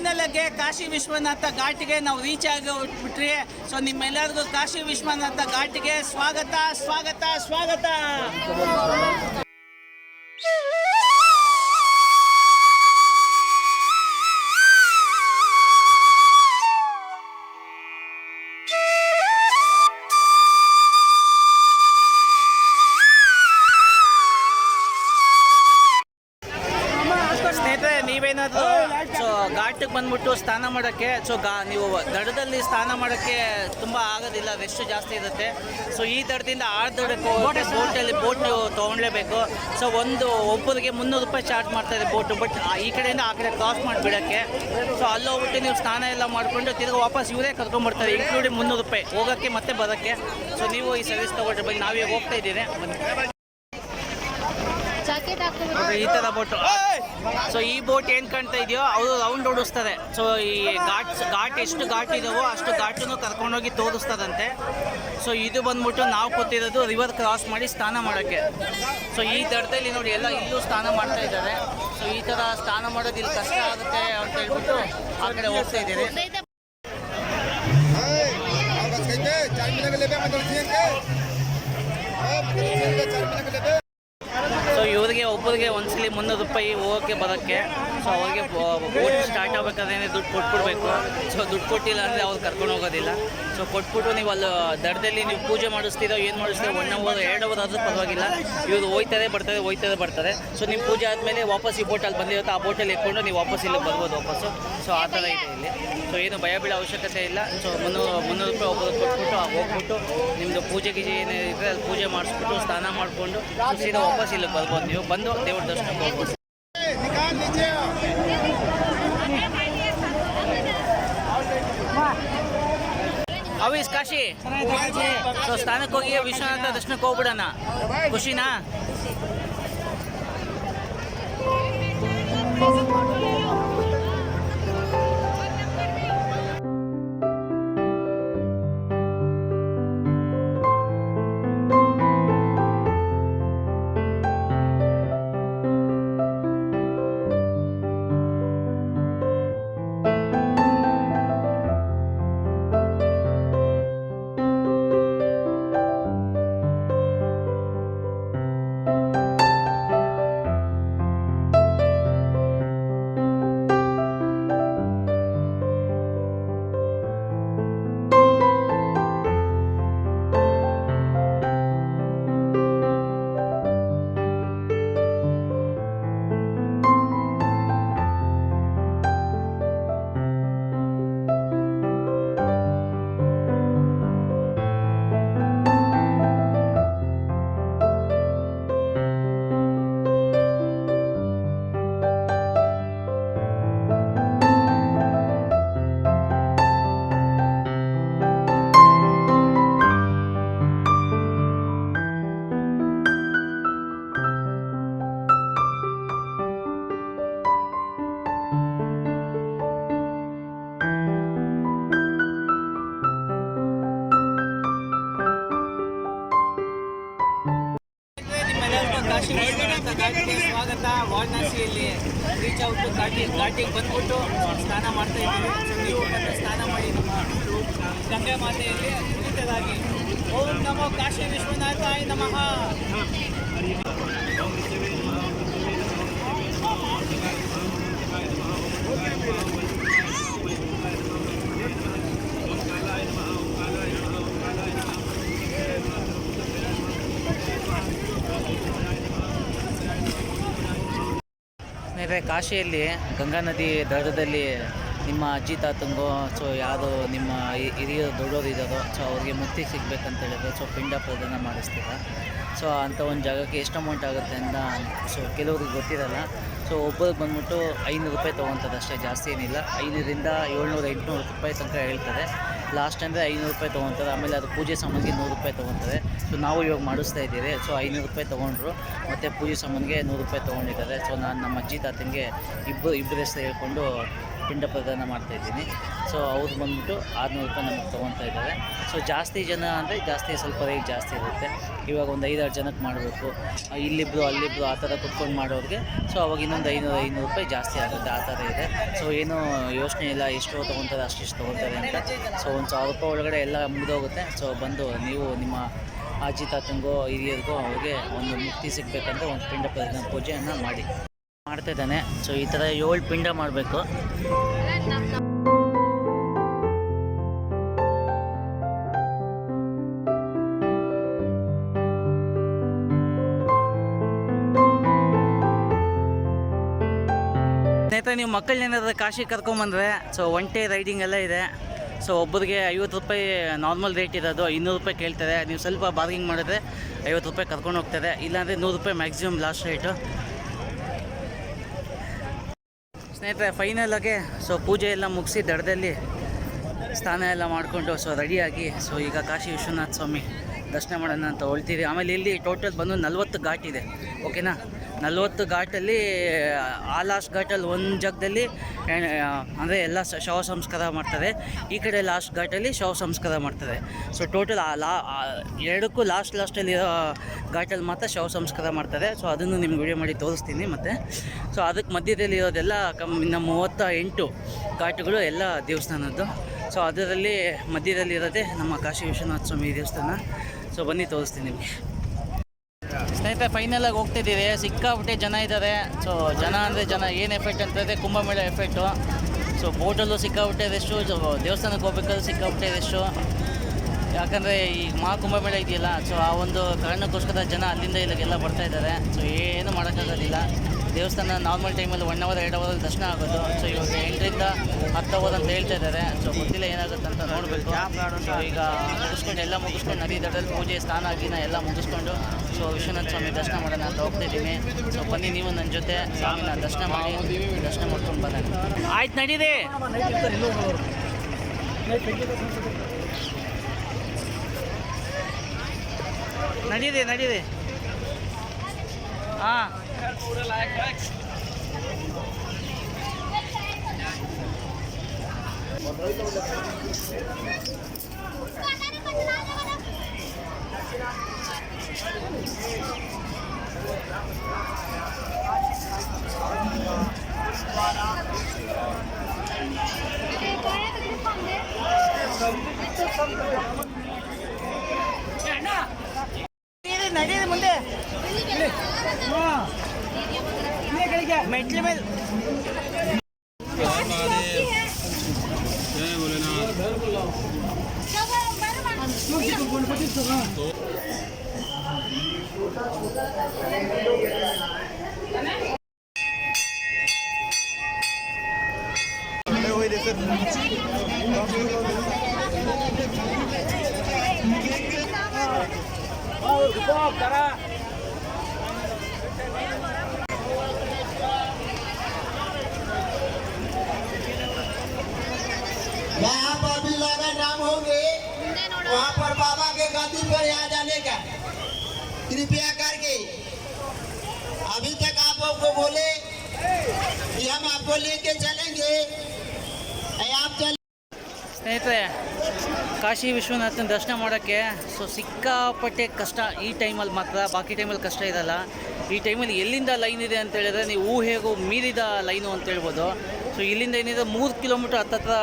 Final ಆಗಿ ಕಾಶಿ ವಿಶ್ವನಾಥ ಘಾಟಿಗೆ ನಾವು reach ಆಗಿ ಬಿಟ್ರಿ. ಸೊ ನಿಮ್ಮೆಲ್ಲರಿಗೂ ಕಾಶಿ ವಿಶ್ವನಾಥ ಘಾಟಿಗೆ ಸ್ವಾಗತ ಸ್ವಾಗತ ಸ್ವಾಗತ. ನೀವೇನಾದರೂ ಸೊ ಘಾಟಿಗೆ ಬಂದ್ಬಿಟ್ಟು ಸ್ನಾನ ಮಾಡೋಕ್ಕೆ ನೀವು ದಡದಲ್ಲಿ ಸ್ನಾನ ಮಾಡೋಕ್ಕೆ ತುಂಬ ಆಗೋದಿಲ್ಲ, ರೆಸ್ಟ್ ಜಾಸ್ತಿ ಇರುತ್ತೆ. ಸೊ ಈ ದಡದಿಂದ ಆ ದಡಕ್ಕೆ ಹೋಗೋಕ್ಕೆ ಬೋಟ್ ನೀವು ತೊಗೊಳ್ಲೇಬೇಕು. ಸೊ ಒಬ್ಬರಿಗೆ 300 ರೂಪಾಯಿ ಚಾರ್ಜ್ ಮಾಡ್ತಾಯಿದೆ ಬೋಟು. ಬಟ್ ಈ ಕಡೆಯಿಂದ ಆ ಕಡೆ ಕ್ರಾಸ್ ಮಾಡಿಬಿಡೋಕ್ಕೆ. ಸೊ ಅಲ್ಲಿ ಹೋಗ್ಬಿಟ್ಟು ನೀವು ಸ್ನಾನ ಎಲ್ಲ ಮಾಡಿಕೊಂಡು ತಿರ್ಗಿ ವಾಪಸ್ ಇವರೇ ಕರ್ಕೊಂಡ್ಬರ್ತಾರೆ, ಇನ್ಕ್ಲೂಡಿಂಗ್ 300 ರೂಪಾಯಿ ಹೋಗೋಕ್ಕೆ ಮತ್ತೆ ಬರೋಕ್ಕೆ. ಸೊ ನೀವು ಈ ಸರ್ವಿಸ್ ತೊಗೊಳ್ರಿ. ಬಗ್ಗೆ ನಾವೀಗ ಹೋಗ್ತಾ ಇದ್ದೀವಿ. ಈ ಥರ ಬೋಟು. ಸೊ ಈ ಬೋಟ್ ಏನು ಕಾಣ್ತಾ ಇದೆಯೋ ಅವರು ರೌಂಡ್ ಓಡಿಸ್ತಾರೆ. ಸೊ ಈ ಘಾಟ್ ಎಷ್ಟು ಘಾಟ್ ಇದಾವೋ ಅಷ್ಟು ಘಾಟನ್ನು ಕರ್ಕೊಂಡೋಗಿ ತೋರಿಸ್ತದಂತೆ. ಸೊ ಇದು ಬಂದ್ಬಿಟ್ಟು ನಾವು ಕೂತಿರೋದು ರಿವರ್ ಕ್ರಾಸ್ ಮಾಡಿ ಸ್ನಾನ ಮಾಡೋಕ್ಕೆ. ಸೊ ಈ ದಡದಲ್ಲಿ ನೋಡಿ ಎಲ್ಲ ಇಲ್ಲೂ ಸ್ನಾನ ಮಾಡ್ತಾ ಇದ್ದಾರೆ. ಸೊ ಈ ಥರ ಸ್ನಾನ ಮಾಡೋದು ಇಲ್ಲಿ ಕಷ್ಟ ಆಗುತ್ತೆ ಅಂತ ಹೇಳ್ಬಿಟ್ಟು ಆ ಕಡೆ ಹೋಗ್ತಾ ಇದ್ದೀರಿ. ಸೊ ಇವರಿಗೆ ಒಬ್ಬರಿಗೆ ಒಂದ್ಸಲಿ 300 ರೂಪಾಯಿ ಹೋಗೋಕ್ಕೆ ಬರೋಕ್ಕೆ. ಸೊ ಅವ್ರಿಗೆ ಬೋಟ್ ಸ್ಟಾರ್ಟ್ ಆಗಬೇಕಾದ್ರೆ ದುಡ್ಡು ಕೊಟ್ಬಿಡ್ಬೇಕು. ಸೊ ದುಡ್ಡು ಕೊಟ್ಟಿಲ್ಲ ಅಂದರೆ ಅವ್ರು ಕರ್ಕೊಂಡು ಹೋಗೋದಿಲ್ಲ. ಸೊ ಕೊಟ್ಬಿಟ್ಟು ನೀವು ಅಲ್ಲಿ ದಡದಲ್ಲಿ ನೀವು ಪೂಜೆ ಮಾಡಿಸ್ತೀರೋ ಏನು ಮಾಡಿಸ್ತೀರೋ 1 ಅವರ್ 2 ಅವರ್ ಆದರೂ ಪರವಾಗಿಲ್ಲ. ಇವರು ಹೋಯ್ತಾರೆ ಬರ್ತಾರೆ. ಸೊ ನಿಮ್ಮ ಪೂಜೆ ಆದಮೇಲೆ ವಾಪಸ್ ಈ ಬೋಟಲ್ಲಿ ಬಂದಿರುತ್ತೆ, ಆ ಬೋಟಲ್ಲಿ ಎಕ್ಕೊಂಡು ನೀವು ವಾಪಸ್ ಇಲ್ಲಿ ಬರ್ಬೋದು ವಾಪಸ್ಸು. ಸೊ ಆ ಥರ ಇದೆ ಇಲ್ಲಿ. ಸೊ ಏನು ಭಯ ಬೀಳೋ ಅವಶ್ಯಕತೆ ಇಲ್ಲ. ಸೊ 300 ರೂಪಾಯಿ ಒಬ್ಬರು ಕೊಟ್ಬಿಟ್ಟು ಹೋಗ್ಬಿಟ್ಟು ನಿಮ್ಮದು ಪೂಜೆ ಗೀಜೆ ಏನಿದೆ ಅಲ್ಲಿ ಪೂಜೆ ಮಾಡಿಸ್ಬಿಟ್ಟು ಸ್ನಾನ ಮಾಡಿಕೊಂಡು ಸೀದಾ ವಾಪಸ್ ಇಲ್ಲಿ ಬರ್ಬೋದು. ನೀವು ಬಂದು ದೇವ್ರ ದರ್ಶನಕ್ಕೆ ಹೋಗ್ಬೋದು. ಅವಿಸ್ ಕಾಶಿ ಸೊ ಸ್ಥಾನಕ್ಕೆ ಹೋಗಿ ವಿಶ್ವನಾಥ ದರ್ಶನಕ್ಕೆ ಹೋಗ್ಬಿಡೋಣ. ಖುಷಿನಾ? ಕಾಶಿ ವಿಶ್ವನಾಥ ಘಾಟಿಗೆ ಸ್ವಾಗತ. ವಾರಣಾಸಿಯಲ್ಲಿ ರೀಚ್ ಔಟ್ ಘಾಟಿಗೆ ಬಂದ್ಬಿಟ್ಟು ಸ್ನಾನ ಮಾಡ್ತಾ ಇದ್ದೀವಿ. ನೀವು ಬಂದು ಸ್ನಾನ ಮಾಡಿ ನಮ್ಮ ಗಂಗಾ ಮಾತೆಯಲ್ಲಿ ಪುನೀತರಾಗಿ. ಓಂ ನಮೋ ಕಾಶಿ ವಿಶ್ವನಾಥಾಯ ನಮಃ. ಕಾಶಿಯಲ್ಲಿ ಗಂಗಾ ನದಿ ದಡದಲ್ಲಿ ನಿಮ್ಮ ಅಜ್ಜಿ ತಾತಂಗೋ ಸೊ ಯಾರು ನಿಮ್ಮ ಹಿರಿಯ ದೊಡ್ಡವರು ಇದ್ದಾರೋ ಸೊ ಅವ್ರಿಗೆ ಮುಕ್ತಿ ಸಿಗಬೇಕಂತ ಹೇಳಿದ್ರೆ ಸೊ ಪಿಂಡ ಪ್ರದಾನ ಮಾಡಿಸ್ತೀರ. ಸೊ ಅಂಥ ಒಂದು ಜಾಗಕ್ಕೆ ಎಷ್ಟು ಅಮೌಂಟ್ ಆಗುತ್ತೆ ಅಂತ ಸೊ ಕೆಲವ್ರಿಗೆ ಗೊತ್ತಿರಲ್ಲ. ಸೊ ಒಬ್ಬರಿಗೆ ಬಂದ್ಬಿಟ್ಟು 500 ರೂಪಾಯಿ ತೊಗೊತಾರೆ ಅಷ್ಟೇ, ಜಾಸ್ತಿ ಏನಿಲ್ಲ. 500ರಿಂದ 700-800 ರೂಪಾಯಿ ತನಕ ಹೇಳ್ತಾರೆ. ಲಾಸ್ಟ್ ಅಂದರೆ 500 ರೂಪಾಯಿ ತೊಗೊತಾರೆ. ಆಮೇಲೆ ಅದು ಪೂಜೆ ಸಾಮಾನಿಗೆ 100 ರೂಪಾಯಿ ತೊಗೊತಾರೆ. ಸೊ ನಾವು ಇವಾಗ ಮಾಡಿಸ್ತಾ ಇದ್ದೀವಿ. ಸೊ 500 ರೂಪಾಯಿ ತೊಗೊಂಡ್ರು ಮತ್ತು ಪೂಜೆ ಸಾಮಾನಿಗೆ 100 ರೂಪಾಯಿ ತೊಗೊಂಡಿದ್ದಾರೆ. ಸೊ ನಾನು ನಮ್ಮ ಅಜ್ಜಿ ತಾತನಿಗೆ ಇಬ್ಬರು ಹೆಸರು ಹೇಳ್ಕೊಂಡು ಪಿಂಡ ಪ್ರದಾನ ಮಾಡ್ತಾಯಿದ್ದೀನಿ. ಸೊ ಅವ್ರು ಬಂದ್ಬಿಟ್ಟು 600 ರೂಪಾಯಿ ನಮಗೆ ತೊಗೊತಾ ಇದ್ದಾರೆ. ಸೊ ಜಾಸ್ತಿ ಜನ ಅಂದರೆ ಜಾಸ್ತಿ ಸ್ವಲ್ಪ ರೇಟ್ ಜಾಸ್ತಿ ಇರುತ್ತೆ. ಇವಾಗ ಒಂದು 5-6 ಜನಕ್ಕೆ ಮಾಡಬೇಕು, ಇಲ್ಲಿಬ್ಬರು ಅಲ್ಲಿಬ್ಬರು ಆ ಥರ ಕುತ್ಕೊಂಡು ಮಾಡೋರಿಗೆ ಸೊ ಅವಾಗ ಇನ್ನೊಂದು 500 ರೂಪಾಯಿ ಜಾಸ್ತಿ ಆಗುತ್ತೆ, ಆ ಥರ ಇದೆ. ಸೊ ಏನೂ ಯೋಚನೆ ಇಲ್ಲ, ಎಷ್ಟು ತೊಗೊತಾರೆ ಅಷ್ಟಿಷ್ಟು ತೊಗೊತಾರೆ ಅಂತ. ಸೊ ಒಂದು 1000 ರೂಪಾಯಿ ಒಳಗಡೆ ಎಲ್ಲ ಮುಗಿದೋಗುತ್ತೆ. ಸೊ ಬಂದು ನೀವು ನಿಮ್ಮ ಅಜ್ಜಿ ತಾತಂಗೋ ಹಿರಿಯರಿಗೋ ಅವ್ರಿಗೆ ಒಂದು ಮುಕ್ತಿ ಸಿಗಬೇಕಂದ್ರೆ ಒಂದು ಪಿಂಡ ಪ್ರದಾನ ಪೂಜೆಯನ್ನು ಮಾಡ್ತಾಯಿದ್ದಾನೆ. ಸೊ ಈ ಥರ 7 ಪಿಂಡ ಮಾಡಬೇಕು. ಸ್ನೇಹಿತರೆ, ನೀವು ಮಕ್ಕಳನ್ನೇನಾದ್ರೂ ಕಾಶಿ ಕರ್ಕೊಂಬಂದರೆ ಸೊ ಒಂಟೆ ರೈಡಿಂಗ್ ಎಲ್ಲ ಇದೆ. ಸೊ ಒಬ್ಬರಿಗೆ 50 ರೂಪಾಯಿ ನಾರ್ಮಲ್ ರೇಟ್ ಇರೋದು, 200 ರೂಪಾಯಿ ಕೇಳ್ತಾರೆ. ನೀವು ಸ್ವಲ್ಪ ಬಾರ್ಗಿಂಗ್ ಮಾಡಿದ್ರೆ 50 ರೂಪಾಯಿ ಕರ್ಕೊಂಡು ಹೋಗ್ತಾರೆ, ಇಲ್ಲಾಂದರೆ 100 ರೂಪಾಯಿ ಮ್ಯಾಕ್ಸಿಮಮ್ ಲಾಸ್ಟ್ ರೇಟು. ಸ್ನೇಹಿತರೆ, ಫೈನಲಾಗೆ ಸೊ ಪೂಜೆ ಎಲ್ಲ ಮುಗಿಸಿ ದಡದಲ್ಲಿ ಸ್ನಾನ ಎಲ್ಲ ಮಾಡಿಕೊಂಡು ಸೊ ರೆಡಿಯಾಗಿ ಸೊ ಈಗ ಕಾಶಿ ವಿಶ್ವನಾಥ ಸ್ವಾಮಿ ದರ್ಶನ ಮಾಡೋಣ ಅಂತ ಹೊಳ್ತೀವಿ. ಆಮೇಲೆ ಇಲ್ಲಿ ಟೋಟಲ್ ಬಂದು 40 ಘಾಟ್ ಇದೆ, ಓಕೆನಾ. 40 ಘಾಟಲ್ಲಿ ಆ ಲಾಸ್ಟ್ ಘಾಟಲ್ಲಿ ಒಂದು ಜಾಗದಲ್ಲಿ ಅಂದರೆ ಎಲ್ಲ ಶವ ಸಂಸ್ಕಾರ ಮಾಡ್ತಾರೆ, ಈ ಕಡೆ ಲಾಸ್ಟ್ ಘಾಟಲ್ಲಿ ಶವ ಸಂಸ್ಕಾರ ಮಾಡ್ತಾರೆ. ಸೊ ಟೋಟಲ್ ಎರಡಕ್ಕೂ ಲಾಸ್ಟಲ್ಲಿರೋ ಘಾಟಲ್ಲಿ ಮಾತ್ರ ಶವ ಸಂಸ್ಕಾರ ಮಾಡ್ತಾರೆ. ಸೊ ಅದನ್ನು ನಿಮ್ಗೆ ವಿಡಿಯೋ ಮಾಡಿ ತೋರಿಸ್ತೀನಿ ಮತ್ತು. ಸೊ ಅದಕ್ಕೆ ಮಧ್ಯದಲ್ಲಿ ಇರೋದೆಲ್ಲ ಇನ್ನು 38 ಘಾಟುಗಳು ಎಲ್ಲ ದೇವಸ್ಥಾನದ್ದು. ಸೊ ಅದರಲ್ಲಿ ಮಧ್ಯದಲ್ಲಿ ಇರೋದೇ ನಮ್ಮ ಕಾಶಿ ವಿಶ್ವನಾಥ ಸ್ವಾಮಿ ದೇವಸ್ಥಾನ. ಸೊ ಬನ್ನಿ ತೋರಿಸ್ತೀನಿ ನಿಮಗೆ. ಸ್ನೇಹಿತರೆ, ಫೈನಲಾಗಿ ಹೋಗ್ತಿದ್ದೀವಿ. ಸಿಕ್ಕಾಪಟ್ಟೆ ಜನ ಇದ್ದಾರೆ. ಸೊ ಜನ ಅಂದರೆ ಜನ ಏನು ಎಫೆಕ್ಟ್ ಅಂತಂದರೆ ಕುಂಭಮೇಳ ಎಫೆಕ್ಟು. ಸೊ ಬೋಟಲ್ಲೂ ಸಿಕ್ಕಾಪಟ್ಟೆ ರಶ್ಶು, ದೇವಸ್ಥಾನಕ್ಕೆ ಹೋಗ್ಬೇಕಾದ್ರೂ ಸಿಕ್ಕಾಪಟ್ಟೆ ರಶ್ಶು. ಯಾಕಂದರೆ ಈ ಕುಂಭಮೇಳ ಇದೆಯಲ್ಲ, ಸೊ ಆ ಒಂದು ಕಾರಣಕ್ಕೋಸ್ಕರ ಜನ ಅಲ್ಲಿಂದ ಇಲ್ಲಿಗೆಲ್ಲ ಬರ್ತಾಯಿದ್ದಾರೆ. ಸೊ ಏನು ಮಾಡೋಕ್ಕಾಗೋದಿಲ್ಲ. ದೇವಸ್ಥಾನ ನಾರ್ಮಲ್ ಟೈಮಲ್ಲಿ 1 ಅವರ್ 2 ಅವರಲ್ಲಿ ದರ್ಶನ ಆಗೋದು. ಸೊ ಇವಾಗ 8ರಿಂದ 10 ಅವರ್ ಅಂತ ಹೇಳ್ತಾ ಇದ್ದಾರೆ. ಸೊ ಗೊತ್ತಿಲ್ಲ ಏನಾಗುತ್ತೆ ಅಂತ ನೋಡಬೇಕು. ಸೊ ಈಗ ಎಲ್ಲ ಮುಗಿಸ್ಕೊಂಡು ನದಿ ದಡದಲ್ಲಿ ಪೂಜೆ ಸ್ನಾನ ಆಗಿನ ಎಲ್ಲ ಮುಗಿಸ್ಕೊಂಡು ಸೊ ವಿಶ್ವನಾಥ ಸ್ವಾಮಿ ದರ್ಶನ ಮಾಡೋಣ ಅಂತ ಹೋಗ್ತಾಯಿದ್ದೀನಿ. ಸೊ ಬನ್ನಿ ನೀವು ನನ್ನ ಜೊತೆ ಸ್ವಾಮಿನ ದರ್ಶನ ಮಾಡ್ಕೊಂಡು ಬರೋಣ. ಆಯ್ತು, ನಡೀರಿ. ನಡೀರಿ. ಹಾಂ, ನಡೀರಿ ಮುಂದೆ ಮೆಟ್ಲ ಮೇಲೆ. यहाँ पर भी लगन नाम होंगे, वहाँ पर बाबा के गद्दी पर यहाँ जाने का कृपया करके। अभी तक आप लोग को बोले कि हम आपको लेके चलेंगे, आप चल। ಸ್ನೇಹಿತರೆ, ಕಾಶಿ ವಿಶ್ವನಾಥನ ದರ್ಶನ ಮಾಡೋಕ್ಕೆ ಸೊ ಸಿಕ್ಕಾಪಟ್ಟೆ ಕಷ್ಟ. ಈ ಟೈಮಲ್ಲಿ ಮಾತ್ರ, ಬಾಕಿ ಟೈಮಲ್ಲಿ ಕಷ್ಟ ಇರಲ್ಲ. ಈ ಟೈಮಲ್ಲಿ ಎಲ್ಲಿಂದ ಲೈನ್ ಇದೆ ಅಂತ ಹೇಳಿದ್ರೆ ನೀವು ಊಹೆಗೂ ಮೀರಿದ ಲೈನು ಅಂತ ಹೇಳ್ಬೋದು. ಸೊ ಇಲ್ಲಿಂದ ಏನಿದೆ 3 ಕಿಲೋಮೀಟ್ರ್ ಹತ್ತತ್ರ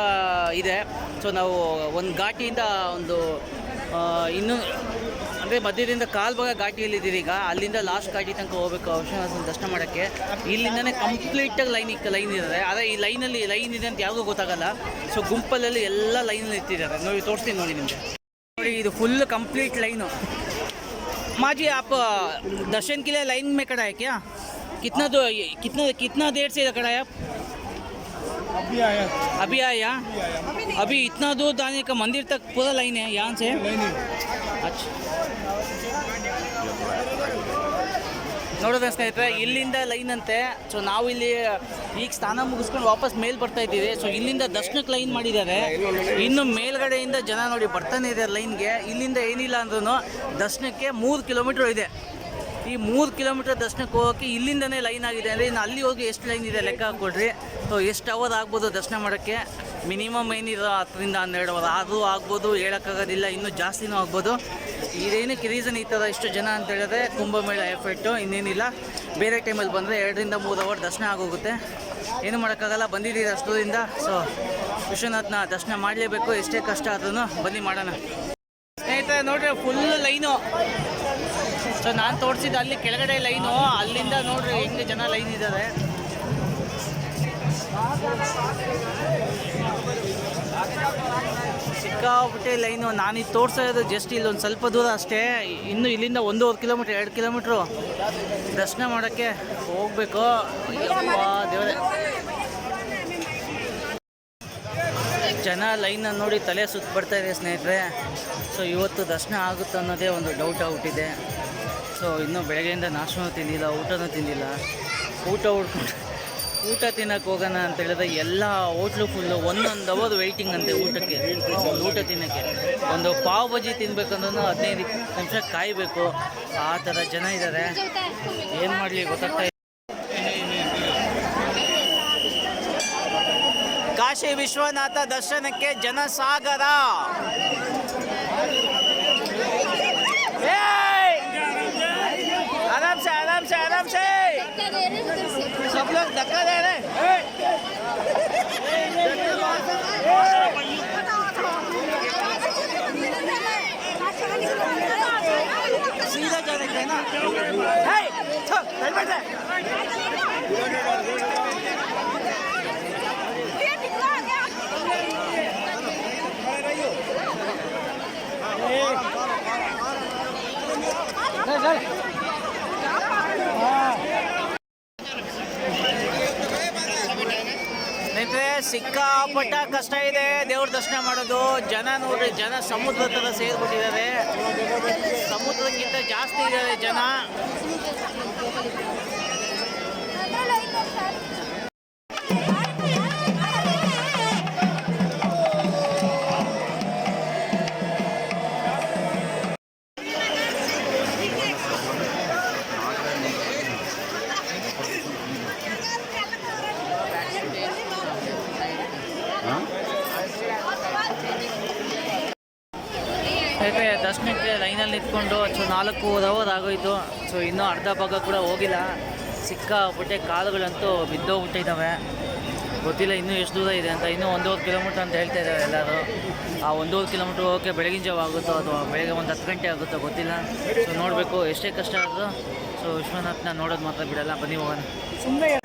ಇದೆ. ಸೊ ನಾವು ಒಂದು ಘಾಟಿಯಿಂದ ಒಂದು ಇನ್ನೂ ಅಂದರೆ ಮಧ್ಯದಿಂದ ಕಾಲ್ಭಾಗ ಘಾಟಿಯಲ್ಲಿದ್ದೀವಿ ಈಗ. ಅಲ್ಲಿಂದ ಲಾಸ್ಟ್ ಘಾಟಿ ತನಕ ಹೋಗಬೇಕು ವಿಶ್ವನಾಥನ ದರ್ಶನ ಮಾಡೋಕ್ಕೆ. ಇಲ್ಲಿಂದನೇ ಕಂಪ್ಲೀಟಾಗಿ ಲೈನ್ ಇದ್ದಾರೆ. ಆದರೆ ಈ ಲೈನಲ್ಲಿ ಲೈನ್ ಇದೆ ಅಂತ ಯಾವುದೂ ಗೊತ್ತಾಗಲ್ಲ. ಸೊ ಗುಂಪಲ್ಲಿ ಎಲ್ಲ ಲೈನಲ್ಲಿ ಇಟ್ಟಿದ್ದಾರೆ. ನೋಡಿ, ತೋರಿಸ್ತೀನಿ ನೋಡಿ ನಿಮಗೆ. ನೋಡಿ, ಇದು ಫುಲ್ ಕಂಪ್ಲೀಟ್ लाइनो। माँ जी आप दर्शन के लिए लाइन में खड़ा है क्या? कितना देर से खड़ा है आप? अभी आया। अभी इतना दूर जाने का मंदिर तक पूरा लाइन है यहाँ से? अच्छा, ನೋಡೋದು ಸ್ನೇಹಿತರೆ, ಇಲ್ಲಿಂದ ಲೈನ್ ಅಂತೆ. ಸೊ ನಾವು ಇಲ್ಲಿ ಈಗ ಸ್ನಾನ ಮುಗಿಸ್ಕೊಂಡು ವಾಪಸ್ ಮೇಲೆ ಬರ್ತಾ ಇದ್ದೀವಿ. ಸೊ ಇಲ್ಲಿಂದ ದರ್ಶನಕ್ಕೆ ಲೈನ್ ಮಾಡಿದ್ದಾರೆ. ಇನ್ನು ಮೇಲ್ಗಡೆಯಿಂದ ಜನ ನೋಡಿ ಬರ್ತಾನೆ ಇದ್ದಾರೆ ಲೈನ್ಗೆ. ಇಲ್ಲಿಂದ ಏನಿಲ್ಲ ಅಂದ್ರೂ ದರ್ಶನಕ್ಕೆ 3 ಕಿಲೋಮೀಟ್ರ್ ಇದೆ. ಈ 3 ಕಿಲೋಮೀಟ್ರ್ ದರ್ಶನಕ್ಕೆ ಹೋಗೋಕ್ಕೆ ಇಲ್ಲಿಂದನೇ ಲೈನ್ ಆಗಿದೆ ಅಂದರೆ ಇನ್ನು ಅಲ್ಲಿ ಹೋಗಿ ಎಷ್ಟು ಲೈನ್ ಇದೆ ಲೆಕ್ಕ ಹಾಕ್ಕೊಡ್ರಿ. ಸೊ ಎಷ್ಟು ಅವರ್ ಆಗ್ಬೋದು ದರ್ಶನ ಮಾಡೋಕ್ಕೆ? ಮಿನಿಮಮ್ ಏನಿದೆ 10ರಿಂದ 12 ಅವರ್. ಆದರೂ ಆಗ್ಬೋದು, ಹೇಳೋಕ್ಕಾಗೋದಿಲ್ಲ, ಇನ್ನೂ ಜಾಸ್ತಿನೂ ಆಗ್ಬೋದು. ಇದೇನಕ್ಕೆ ರೀಸನ್ ಈ ಥರ ಇಷ್ಟು ಜನ ಅಂತ ಹೇಳಿದ್ರೆ ಕುಂಭಮೇಳ ಎಫೆಕ್ಟು, ಇನ್ನೇನಿಲ್ಲ. ಬೇರೆ ಟೈಮಲ್ಲಿ ಬಂದರೆ 2 ರಿಂದ 3 ಅವರ್ ದರ್ಶನ ಆಗೋಗುತ್ತೆ. ಏನು ಮಾಡೋಕ್ಕಾಗಲ್ಲ, ಬಂದಿದ್ದೀರಿ ಅಷ್ಟರಿಂದ. ಸೊ ವಿಶ್ವನಾಥನ ದರ್ಶನ ಮಾಡಲೇಬೇಕು, ಎಷ್ಟೇ ಕಷ್ಟ ಆದ್ರೂ ಬನ್ನಿ ಮಾಡೋಣ. ಸ್ನೇಹಿತರೆ ನೋಡ್ರಿ, ಫುಲ್ ಲೈನು. ಸೊ ನಾನು ತೋರಿಸಿದ್ದು ಅಲ್ಲಿ ಕೆಳಗಡೆ ಲೈನು, ಅಲ್ಲಿಂದ ನೋಡ್ರಿ ಹೆಂಗೆ ಜನ ಲೈನ್ ಇದ್ದಾರೆ. ಸಿಕ್ಕಾಬಿಟ್ಟೆ ಲೈನು. ನಾನಿದು ತೋರಿಸ್ತಾ ಇರೋದು ಜಸ್ಟ್ ಇಲ್ಲೊಂದು ಸ್ವಲ್ಪ ದೂರ ಅಷ್ಟೇ. ಇನ್ನು ಇಲ್ಲಿಂದ 1.5 ಕಿಲೋಮೀಟ್ರ್ 2 ಕಿಲೋಮೀಟ್ರು ದರ್ಶನ ಮಾಡೋಕ್ಕೆ ಹೋಗಬೇಕು. ದೇವರೇ, ಜನ ಲೈನನ್ನು ನೋಡಿ ತಲೆ ಸುತ್ತ ಬರ್ತಾ ಇದೆ ಸ್ನೇಹಿತರೆ. ಸೊ ಇವತ್ತು ದರ್ಶನ ಆಗುತ್ತೆ ಅನ್ನೋದೇ ಒಂದು ಡೌಟ್ ಆಗ್ಬಿಟ್ಟಿದೆ. ಸೊ ಇನ್ನೂ ಬೆಳಗ್ಗೆಯಿಂದ ನಾಷ್ಟನೂ ತಿಂದಿಲ್ಲ, ಊಟನೂ ತಿಂದಿಲ್ಲ. ಊಟ ತಿನ್ನೋಕೆ ಹೋಗೋಣ ಅಂತ ಹೇಳಿದ್ರೆ ಎಲ್ಲ ಹೋಟ್ಲು ಫುಲ್ಲು. 1 ಅವರ್ ವೆಯ್ಟಿಂಗ್ ಅಂತೆ ಊಟಕ್ಕೆ, ಊಟ ತಿನ್ನೋಕ್ಕೆ. ಒಂದು ಪಾವ್ ಬಜ್ಜಿ ತಿನ್ಬೇಕಂದ್ರೂ 15 ನಿಮಿಷ ಕಾಯಬೇಕು. ಆ ಥರ ಜನ ಇದ್ದಾರೆ. ಏನು ಮಾಡಲಿ ಗೊತ್ತಾಗ್ತಾ ಇಲ್ಲ. ಕಾಶಿ ವಿಶ್ವನಾಥ ದರ್ಶನಕ್ಕೆ ಜನಸಾಗರ. आराम से आराम से आराम से, सब लोग धक्का दे रहे। सीधा जाने का है ना। ಸಿಕ್ಕಾಪಟ್ಟ ಕಷ್ಟ ಇದೆ ದೇವ್ರ ದರ್ಶನ ಮಾಡೋದು. ಜನ ನೋಡ್ರಿ, ಜನ ಸಮುದ್ರ ಥರ ಸೇರಿಬಿಟ್ಟಿದ್ದಾರೆ. ಸಮುದ್ರಕ್ಕಿಂತ ಜಾಸ್ತಿ ಇದ್ದಾರೆ ಜನ. ಯಾಕೆ ದರ್ಶನಕ್ಕೆ ಲೈನಲ್ಲಿ ನಿಂತ್ಕೊಂಡು 4 ಅವರ್ ಆಗೋಯಿತು. ಸೊ ಇನ್ನೂ ಅರ್ಧ ಭಾಗ ಕೂಡ ಹೋಗಿಲ್ಲ. ಸಿಕ್ಕಾಪಟ್ಟೆ ಕಾಲುಗಳಂತೂ ಬಿದ್ದೋಗ್ಬಿಟ್ಟಿದ್ದಾವೆ. ಗೊತ್ತಿಲ್ಲ ಇನ್ನೂ ಎಷ್ಟು ದೂರ ಇದೆ ಅಂತ. ಇನ್ನೂ 1.5 ಕಿಲೋಮೀಟ್ರ್ ಅಂತ ಹೇಳ್ತಾ ಇದ್ದಾರೆ ಎಲ್ಲರೂ. ಆ 1.5 ಕಿಲೋಮೀಟ್ರ್ ಹೋಗೋಕ್ಕೆ ಬೆಳಗಿನ ಜಾವ ಆಗುತ್ತೋ ಅಥವಾ ಬೆಳಗ್ಗೆ ಒಂದು 10 ಗಂಟೆ ಆಗುತ್ತೋ ಗೊತ್ತಿಲ್ಲ. ಸೊ ನೋಡಬೇಕು, ಎಷ್ಟೇ ಕಷ್ಟ ಆದರೂ ಸೊ ವಿಶ್ವನಾಥನ ನೋಡೋದು ಮಾತ್ರ ಬಿಡಲ್ಲ. ಬನ್ನಿ ಹೋಗೋಣ. ಸುಮ್ಮನೆ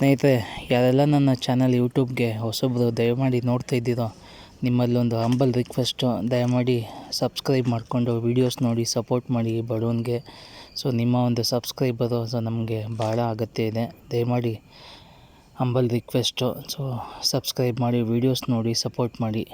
ಸ್ನೇಹಿತರೆ, ಯಾರೆಲ್ಲ ನನ್ನ ಚಾನಲ್ ಯೂಟ್ಯೂಬ್ಗೆ ಹೊಸಬ್ರು ದಯಮಾಡಿ ನೋಡ್ತಾ ಇದ್ದೀರೋ, ನಿಮ್ಮಲ್ಲೊಂದು ಹಂಬಲ್ ರಿಕ್ವೆಸ್ಟು, ದಯಮಾಡಿ ಸಬ್ಸ್ಕ್ರೈಬ್ ಮಾಡಿಕೊಂಡು ವೀಡಿಯೋಸ್ ನೋಡಿ ಸಪೋರ್ಟ್ ಮಾಡಿ ಬಡವನಿಗೆ. ಸೊ ನಿಮ್ಮ ಒಂದು ಸಬ್ಸ್ಕ್ರೈಬರು ನಮಗೆ ಭಾಳ ಅಗತ್ಯ ಇದೆ. ದಯಮಾಡಿ ಹಂಬಲ್ ರಿಕ್ವೆಸ್ಟು, ಸೊ ಸಬ್ಸ್ಕ್ರೈಬ್ ಮಾಡಿ ವೀಡಿಯೋಸ್ ನೋಡಿ ಸಪೋರ್ಟ್ ಮಾಡಿ.